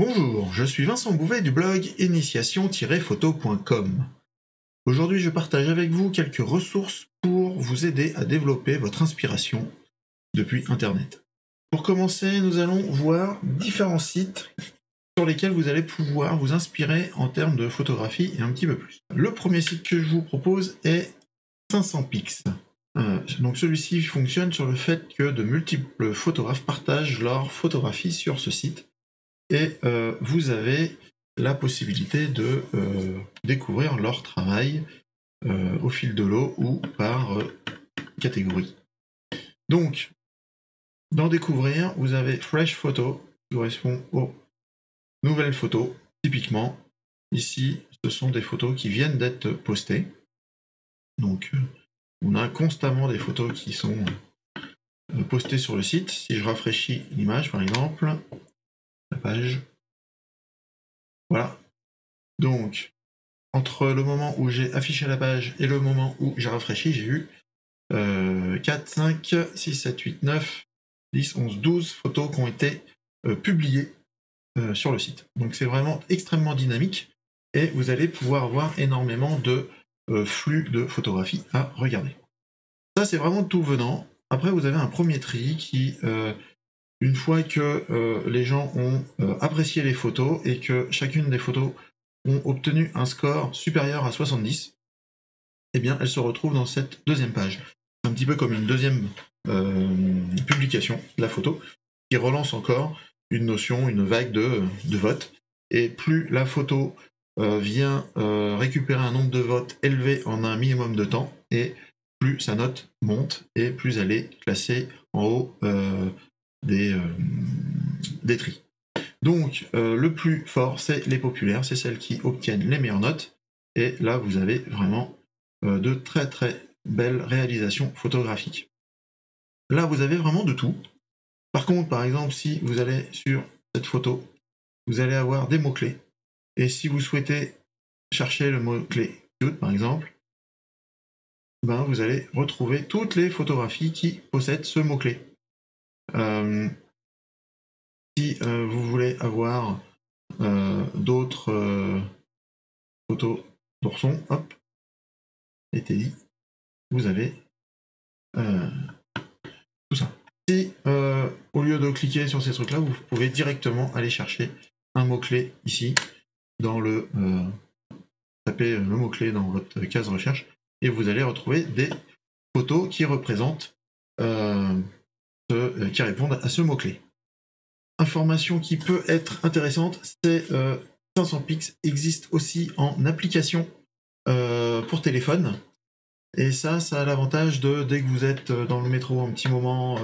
Bonjour, je suis Vincent Bouvet du blog initiation-photo.com. Aujourd'hui, je partage avec vous quelques ressources pour vous aider à développer votre inspiration depuis Internet. Pour commencer, nous allons voir différents sites sur lesquels vous allez pouvoir vous inspirer en termes de photographie et un petit peu plus. Le premier site que je vous propose est 500px. Donc celui-ci fonctionne sur le fait que de multiples photographes partagent leurs photographies sur ce site. Et vous avez la possibilité de découvrir leur travail au fil de l'eau ou par catégorie. Donc, dans Découvrir, vous avez Fresh Photo, qui correspond aux nouvelles photos. Typiquement, ici, ce sont des photos qui viennent d'être postées. Donc, on a constamment des photos qui sont postées sur le site. Si je rafraîchis l'image, par exemple, la page... Voilà. Donc, entre le moment où j'ai affiché la page et le moment où j'ai rafraîchi, j'ai eu 4, 5, 6, 7, 8, 9, 10, 11, 12 photos qui ont été publiées sur le site. Donc c'est vraiment extrêmement dynamique et vous allez pouvoir avoir énormément de flux de photographies à regarder. Ça, c'est vraiment tout venant. Après, vous avez un premier tri qui, une fois que les gens ont apprécié les photos et que chacune des photos ont obtenu un score supérieur à 70, eh bien, elles se retrouvent dans cette deuxième page. C'est un petit peu comme une deuxième publication de la photo qui relance encore une notion, une vague de vote. Et plus la photo vient récupérer un nombre de votes élevé en un minimum de temps, et plus sa note monte et plus elle est classée en haut des tris. Donc, le plus fort, c'est les populaires, c'est celles qui obtiennent les meilleures notes. Et là, vous avez vraiment de très très belles réalisations photographiques. Là, vous avez vraiment de tout. Par contre, par exemple, si vous allez sur cette photo, vous allez avoir des mots-clés. Et si vous souhaitez chercher le mot-clé cute, par exemple, ben, vous allez retrouver toutes les photographies qui possèdent ce mot-clé. Si vous voulez avoir d'autres photos d'ourson, hop, était dit, vous avez tout ça. Si au lieu de cliquer sur ces trucs-là, vous pouvez directement aller chercher un mot-clé ici, dans le tapez le mot-clé dans votre case recherche, et vous allez retrouver des photos qui représentent, qui répondent à ce mot-clé. Information qui peut être intéressante, c'est 500px existe aussi en application pour téléphone. Et ça a l'avantage de, dès que vous êtes dans le métro un petit moment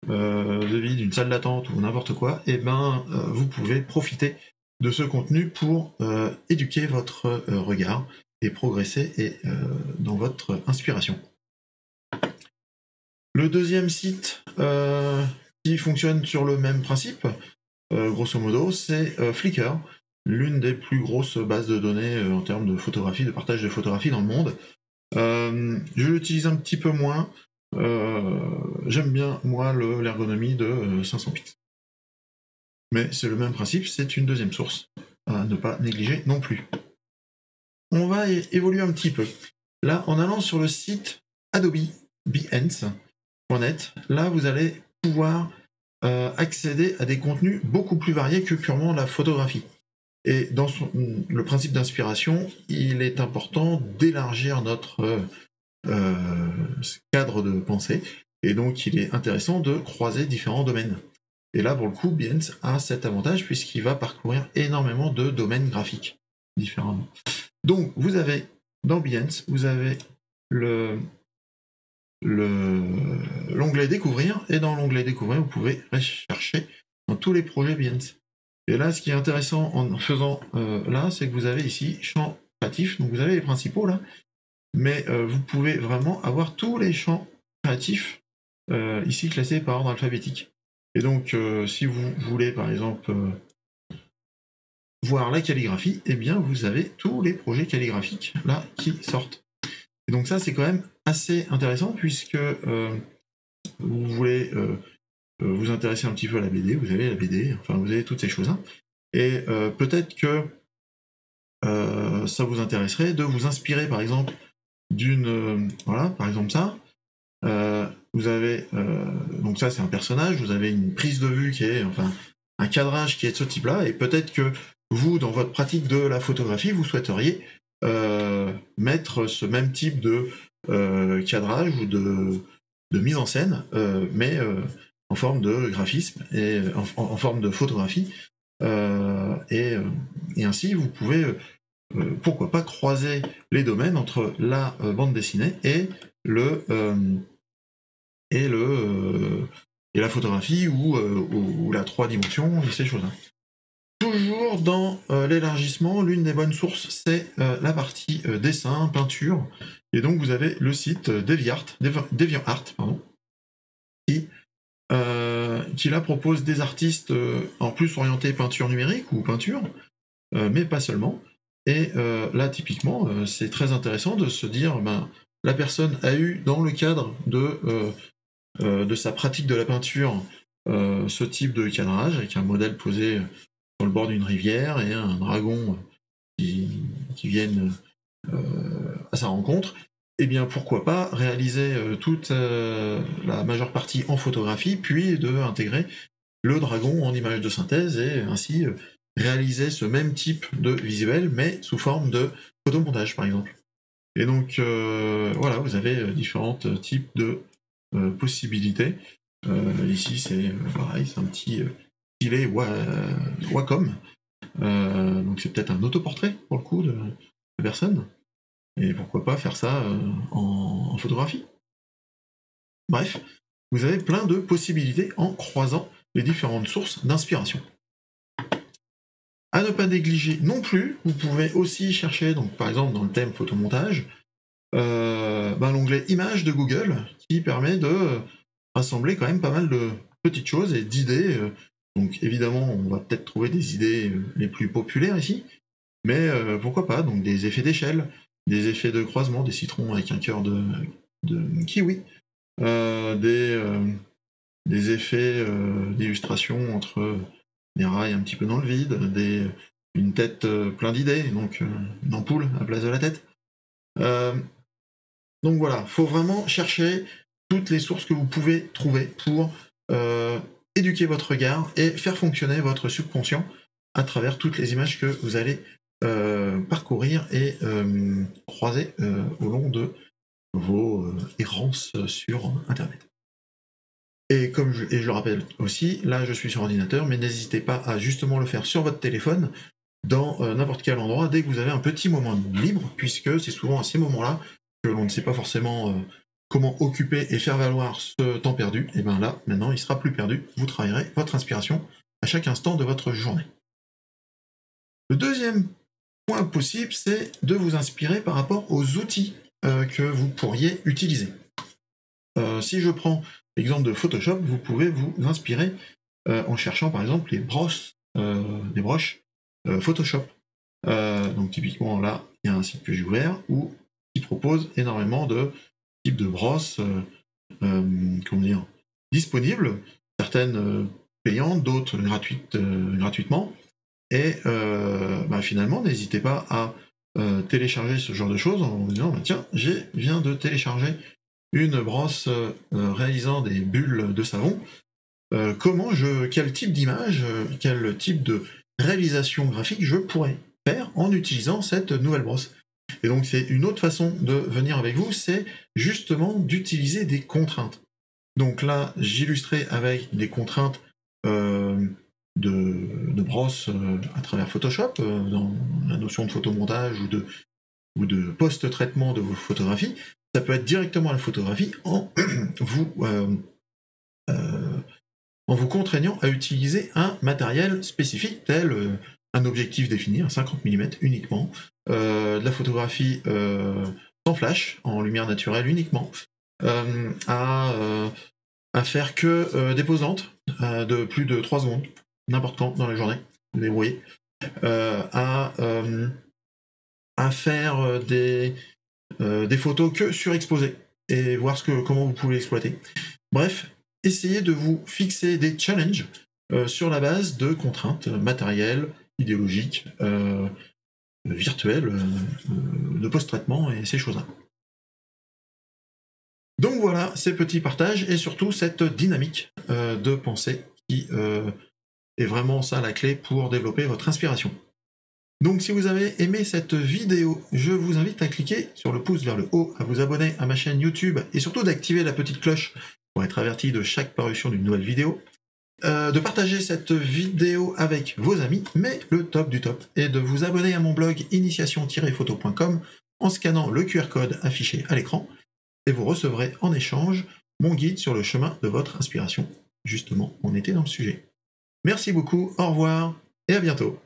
de vide, une salle d'attente ou n'importe quoi, et ben vous pouvez profiter de ce contenu pour éduquer votre regard et progresser dans votre inspiration. Le deuxième site qui fonctionne sur le même principe, grosso modo, c'est Flickr, l'une des plus grosses bases de données en termes de photographie, de partage de photographies dans le monde. Je l'utilise un petit peu moins. J'aime bien, moi, l'ergonomie de 500px. Mais c'est le même principe, c'est une deuxième source à ne pas négliger non plus. On va évoluer un petit peu. Là, en allant sur le site Adobe Behance.net, là, vous allez pouvoir accéder à des contenus beaucoup plus variés que purement la photographie. Et dans le principe d'inspiration, il est important d'élargir notre cadre de pensée, et donc il est intéressant de croiser différents domaines. Et là, pour le coup, Behance a cet avantage puisqu'il va parcourir énormément de domaines graphiques différemment. Donc, vous avez, dans Behance, vous avez l'onglet Découvrir, et dans l'onglet Découvrir, vous pouvez rechercher dans tous les projets Behance. Et là, ce qui est intéressant en faisant là, c'est que vous avez ici champ créatif, donc vous avez les principaux là, mais vous pouvez vraiment avoir tous les champs créatifs ici classés par ordre alphabétique. Et donc, si vous voulez par exemple voir la calligraphie, eh bien vous avez tous les projets calligraphiques là qui sortent. Et donc ça, c'est quand même assez intéressant puisque vous voulez vous intéresser un petit peu à la BD, vous avez la BD, enfin vous avez toutes ces choses-là. Et peut-être que ça vous intéresserait de vous inspirer par exemple d'une... voilà, par exemple ça. Vous avez... donc ça c'est un personnage, vous avez une prise de vue qui est... enfin, un cadrage qui est de ce type-là, et peut-être que vous, dans votre pratique de la photographie, vous souhaiteriez mettre ce même type de cadrage ou de mise en scène, mais en forme de graphisme et en forme de photographie. Et ainsi, vous pouvez, pourquoi pas, croiser les domaines entre la bande dessinée et la photographie ou la 3 dimensions et ces choses-là. Toujours dans l'élargissement, l'une des bonnes sources, c'est la partie dessin, peinture. Et donc, vous avez le site DeviantArt, qui là propose des artistes en plus orientés peinture numérique ou peinture, mais pas seulement. Et là, typiquement, c'est très intéressant de se dire, la personne a eu, dans le cadre de sa pratique de la peinture, ce type de cadrage, avec un modèle posé sur le bord d'une rivière et un dragon qui viennent à sa rencontre. Eh bien, pourquoi pas réaliser toute la majeure partie en photographie, puis intégrer le dragon en image de synthèse, et ainsi réaliser ce même type de visuel, mais sous forme de photomontage, par exemple. Et donc, voilà, vous avez différents types de possibilités. Ici, c'est pareil, c'est un petit filet Wacom. Donc, c'est peut-être un autoportrait, pour le coup, de personne. Et pourquoi pas faire ça en photographie. Bref, vous avez plein de possibilités en croisant les différentes sources d'inspiration. À ne pas négliger non plus, vous pouvez aussi chercher, donc par exemple dans le thème photomontage, l'onglet images de Google, qui permet de rassembler quand même pas mal de petites choses et d'idées. Donc évidemment, on va peut-être trouver des idées les plus populaires ici, mais pourquoi pas, donc des effets d'échelle, des effets de croisement, des citrons avec un cœur de kiwi, des effets d'illustration entre des rails un petit peu dans le vide, une tête plein d'idées, donc une ampoule à la place de la tête. Donc voilà, faut vraiment chercher toutes les sources que vous pouvez trouver pour éduquer votre regard et faire fonctionner votre subconscient à travers toutes les images que vous allez parcourir et croiser au long de vos errances sur Internet. Et comme je le rappelle aussi, là je suis sur ordinateur, mais n'hésitez pas à justement le faire sur votre téléphone, dans n'importe quel endroit, dès que vous avez un petit moment libre, puisque c'est souvent à ces moments-là que l'on ne sait pas forcément comment occuper et faire valoir ce temps perdu. Et bien là, maintenant, il sera plus perdu. Vous travaillerez votre inspiration à chaque instant de votre journée. Le deuxième point possible, c'est de vous inspirer par rapport aux outils que vous pourriez utiliser. Si je prends l'exemple de Photoshop, vous pouvez vous inspirer en cherchant par exemple des broches Photoshop. Donc typiquement là, il y a un site que j'ai ouvert qui propose énormément de types de brosses disponibles, certaines payantes, d'autres gratuitement. Et finalement, n'hésitez pas à télécharger ce genre de choses en vous disant tiens, je viens de télécharger une brosse réalisant des bulles de savon. Quel type d'image, quel type de réalisation graphique je pourrais faire en utilisant cette nouvelle brosse. Et donc c'est une autre façon de venir avec vous, c'est justement d'utiliser des contraintes. Donc là, j'illustrais avec des contraintes de brosse à travers Photoshop, dans la notion de photomontage ou de post-traitement de vos photographies. Ça peut être directement la photographie en vous contraignant à utiliser un matériel spécifique tel un objectif défini, un 50 mm uniquement, de la photographie sans flash, en lumière naturelle uniquement, à faire que des posantes de plus de 3 secondes, n'importe quand dans la journée, vous débrouillez, à faire des photos que surexposées, et voir comment vous pouvez l'exploiter. Bref, essayez de vous fixer des challenges sur la base de contraintes matérielles idéologiques, virtuelles, de post-traitement et ces choses-là. Donc voilà, ces petits partages et surtout cette dynamique de pensée qui est vraiment ça la clé pour développer votre inspiration. Donc si vous avez aimé cette vidéo, je vous invite à cliquer sur le pouce vers le haut, à vous abonner à ma chaîne YouTube et surtout d'activer la petite cloche pour être averti de chaque parution d'une nouvelle vidéo. De partager cette vidéo avec vos amis, mais le top du top est de vous abonner à mon blog initiation-photo.com en scannant le QR code affiché à l'écran et vous recevrez en échange mon guide sur le chemin de votre inspiration. Justement, on était dans le sujet. Merci beaucoup, au revoir et à bientôt.